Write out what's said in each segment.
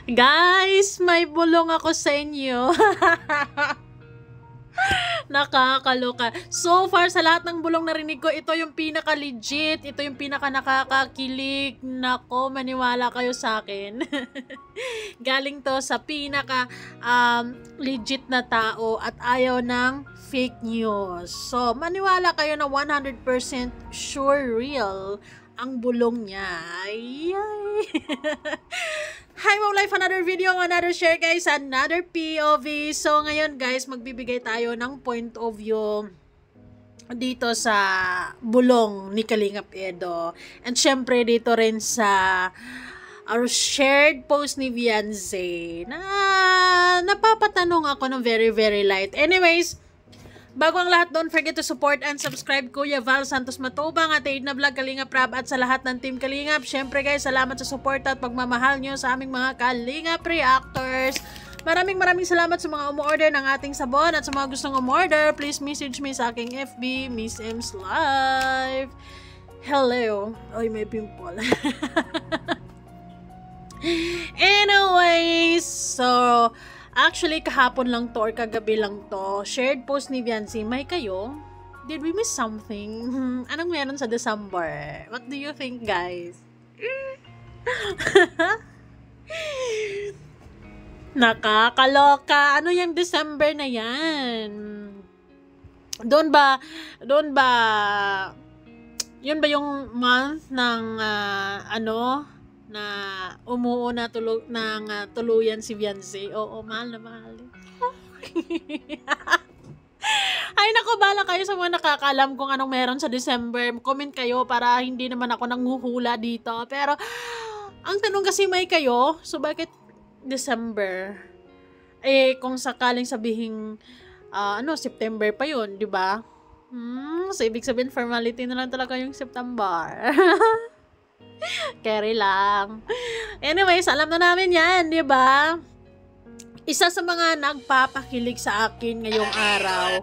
Guys, may bulong ako sa inyo. Nakakaloka. So far, sa lahat ng bulong narinig ko, ito yung pinaka-legit. Ito yung pinaka-nakakakilig. Nako, maniwala kayo sa akin. Galing to sa pinaka-legit na tao at ayaw ng fake news. So, maniwala kayo na 100% sure real ang bulong niya. Ay. Hi, Wow Life! Another video, another share guys, another POV. So, ngayon guys, magbibigay tayo ng point of view dito sa bulong ni Kalingap Edo. And syempre, dito rin sa our shared post ni Vianze na napapatanong ako ng very light. Anyways, bago ang lahat, don't forget to support and subscribe Kuya Val Santos Matubang at Aid na Vlog, Kalingap Rab at sa lahat ng Team Kalingap. Syempre guys, salamat sa support at pagmamahal nyo sa aming mga Kalingap Reactors. Maraming salamat sa mga umorder ng ating sabon at sa mga gustong umorder, please message me sa aking FB, Miss M's Live. Hello. Oy, may pimple. Anyways, so actually, kahapon lang to or kagabi lang to. Shared post ni Vianze. May kayo? Did we miss something? Anong meron sa December? What do you think, guys? Nakakaloka. Ano yung December na yan? Doon ba, yun ba yung month ng, na umuuna tuluyan si Vianze? Oo, mahal na mahal. Ay, naku, bala kayo sa mga nakakaalam kung anong meron sa December. Comment kayo para hindi naman ako nanghuhula dito. Pero, ang tanong kasi may kayo, so bakit December? Eh, kung sakaling sabihin, September pa yun, di ba? So, ibig sabihin, formality na lang talaga yung September. Carry lang. Anyways, alam na namin yan, di ba? Isa sa mga nagpapakilig sa akin ngayong araw,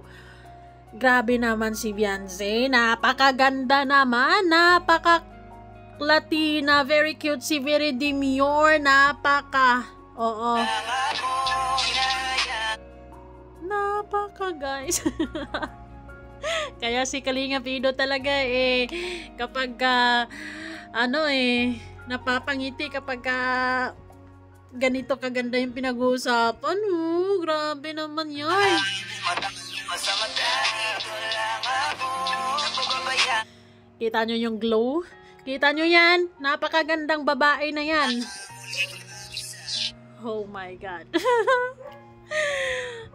grabe naman si Vianze. Napakaganda naman. Napaka-Latina. Very cute si very demure. Oo. Guys. Kaya si Kalingap Edo talaga kapag napapangiti kapag ganito kaganda yung pinag-uusapan. Grabe naman yan. Kita nyo yung glow? Kita nyo yan? Napakagandang babae na yan. Oh my God.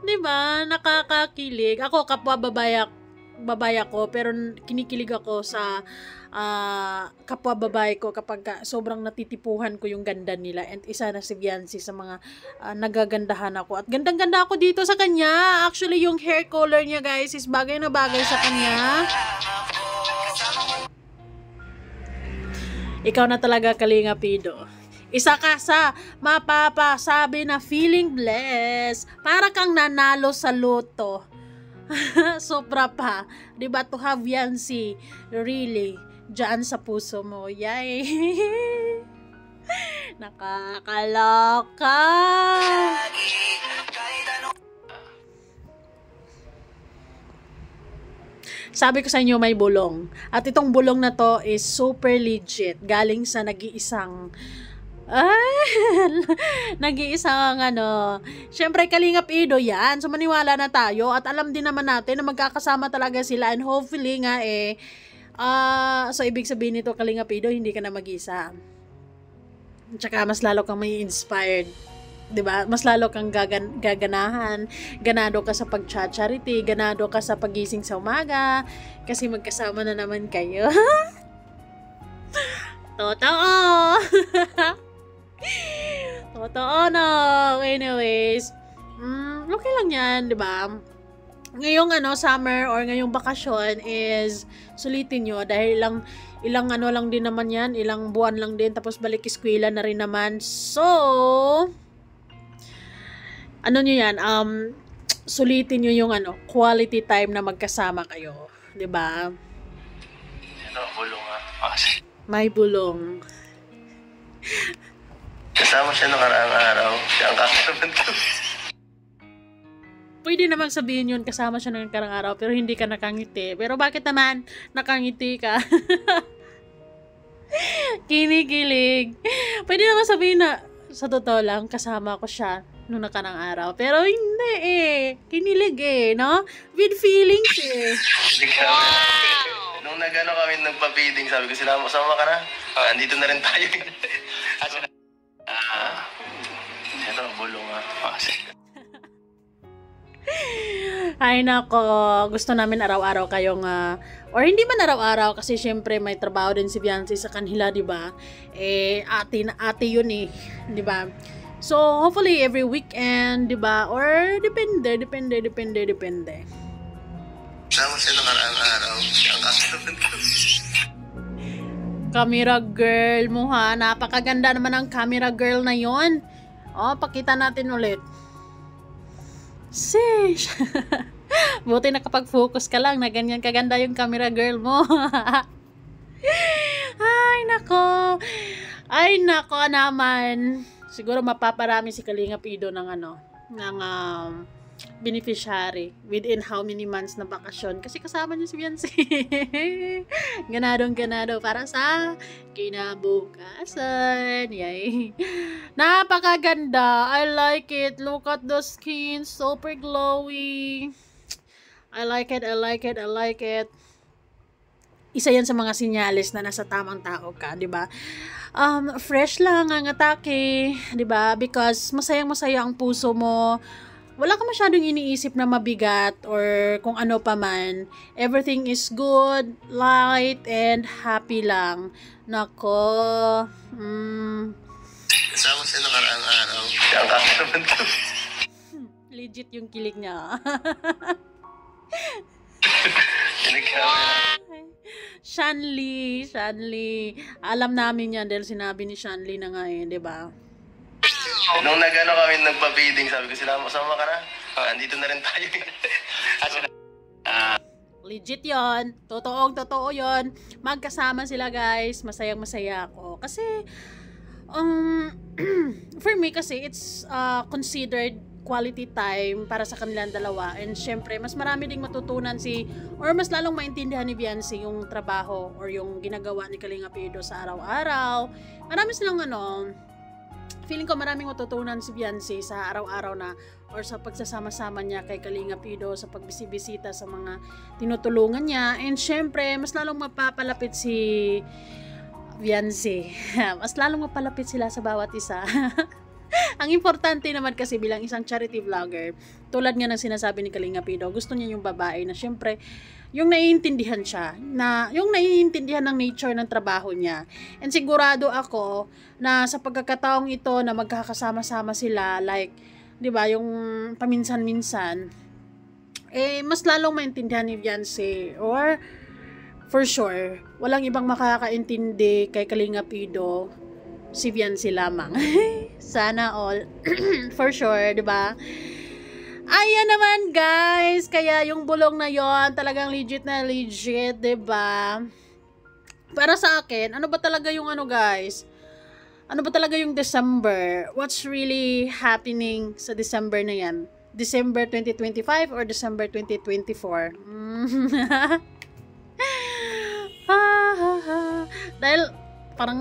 Diba? Nakakakilig. Ako, kapwa babae ako, pero kinikilig ako sa kapwa babae ko kapag sobrang natitipuhan ko yung ganda nila. And isa na si Vianze sa mga nagagandahan ako. At gandang-ganda ako dito sa kanya. Actually, yung hair color niya guys is bagay na bagay sa kanya. Ikaw na talaga, Kalingap Edo. Isa ka sa mapapasabi na feeling blessed. Para kang nanalo sa loto. Sobra pa. Diba, to have Vianze really dyan sa puso mo. Yay! Nakakaloka! Sabi ko sa inyo, may bulong. At itong bulong na to is super legit. Galing sa nag-iisang syempre Kalingap Edo yan, so maniwala na tayo at alam din naman natin na magkakasama talaga sila and hopefully nga so ibig sabihin nito, Kalingap Edo, hindi ka na mag-isa, tsaka mas lalo kang may inspired, diba? Mas lalo kang gaganahan, ganado ka sa pag-charity, ganado ka sa pagising sa umaga kasi magkasama na naman kayo. Totoo. Totoo no. Anyways, okay lang yan, di ba? Ngayong summer or ngayong bakasyon is sulitin nyo dahil ilang lang din naman yan, ilang buwan lang din, tapos balik eskwela na rin naman. So, nyo yan, sulitin nyo yung quality time na magkasama kayo, di ba? Bulong May bulong. Kasama siya nung karaang araw. Siya ang kakaraman ko. Pwede naman sabihin yun, kasama siya ng karang araw, pero hindi ka nakangiti. Pero bakit naman nakangiti ka? Kinikilig. Pwede naman sabihin na, sa totoo lang, kasama ko siya nung nakarang araw. Pero hindi eh. Kinilig eh, no? With feelings eh. Wow! Nung nagano kami nagpa-feeding, sabi ko, sama ka na? Andito na rin tayo. Ito, bulong Ay nako, gusto namin araw-araw kayong or hindi man araw-araw kasi syempre may trabaho din si Biancy sa kanila, 'di ba? Eh ate 'yun eh, 'di ba? So hopefully every weekend, 'di ba? Or depende. Sama siya nung karaang araw. Siya ang kakaraman ko. Camera girl mo ha, napakaganda naman ang camera girl na 'yon. Oh, pakita natin ulit. Sheesh. Buti nakapag-focus ka lang na ganyan kaganda yung camera girl mo. Ay nako naman. Siguro mapaparami si Kalingap Ido ng beneficiary within how many months na bakasyon kasi kasama niya si Biancy. Ganado para sa kinabukasan. Yay. Napakaganda. I like it. Look at the skin. Super glowy. I like it. Isa yan sa mga sinyalis na nasa tamang tao ka, 'di ba? Fresh lang ang atake, 'di ba? Because masayang-masaya ang puso mo. Wala ka masyadong iniisip na mabigat or kung ano pa man. Everything is good, light, and happy lang. Nako. Kasama siya nung karaang araw. Siya ang kakaraman ko. Legit yung kilig niya. Shanli. Alam namin yan dahil sinabi ni Shanli na nga eh, 'di ba? Nung nagano kami nagpa-feeding, sabi ko, sama ka na? Andito na rin tayo. Legit yon. Totoo yon. Magkasama sila guys. Masayang-masaya ako. Kasi, for me kasi, it's considered quality time para sa kanilang dalawa. And syempre, mas marami ding matutunan or mas lalong maintindihan ni Biancy yung trabaho or yung ginagawa ni Kalingap Ido sa araw-araw. Marami silang feeling ko maraming matutunan si Biancy sa araw-araw na or sa pagsasama-sama niya kay Kalingap Ido sa pagbisibisita sa mga tinutulungan niya. And syempre, mas lalong mapapalapit si Biancy. Mas lalong mapalapit sila sa bawat isa. Ang importante naman kasi bilang isang charity vlogger, tulad nga ng sinasabi ni Kalingap Ido, gusto niya yung babae na syempre yung naiintindihan siya, yung naiintindihan ng nature ng trabaho niya. And sigurado ako na sa pagkakataong ito na magkakasama-sama sila, like, 'di ba, yung paminsan-minsan, mas lalong maintindihan ni Biancy, or for sure, walang ibang makakaintindi kay Kalingap Ido, si Biancy lamang. Sana all. For sure, 'di ba? Ayan naman guys, kaya yung bulong na yon talagang legit, 'di ba? Para sa akin, ano ba talaga yung guys? Ano ba talaga yung December? What's really happening sa December na yan? December 2025 or December 2024? Dahil parang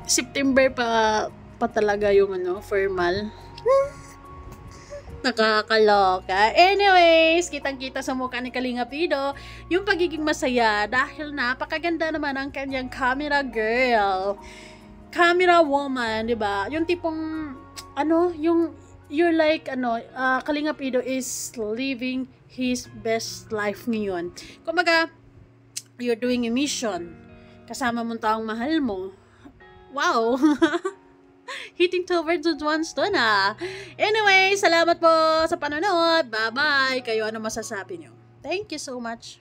September pa talaga yung formal. Nakakaloka. Anyways, kitang-kita sa mukha ni Kalingap Ido yung pagiging masaya dahil napakaganda naman ang kanyang camera girl. Camera woman, 'di ba? Yung tipong you're like Kalingap Ido is living his best life ngayon. Kumbaga, you're doing a mission. Kasama mo taong mahal mo. Wow! Hitting towards the ones doon Anyway, salamat po sa panonood. Bye-bye. Kayo ano masasabi nyo? Thank you so much.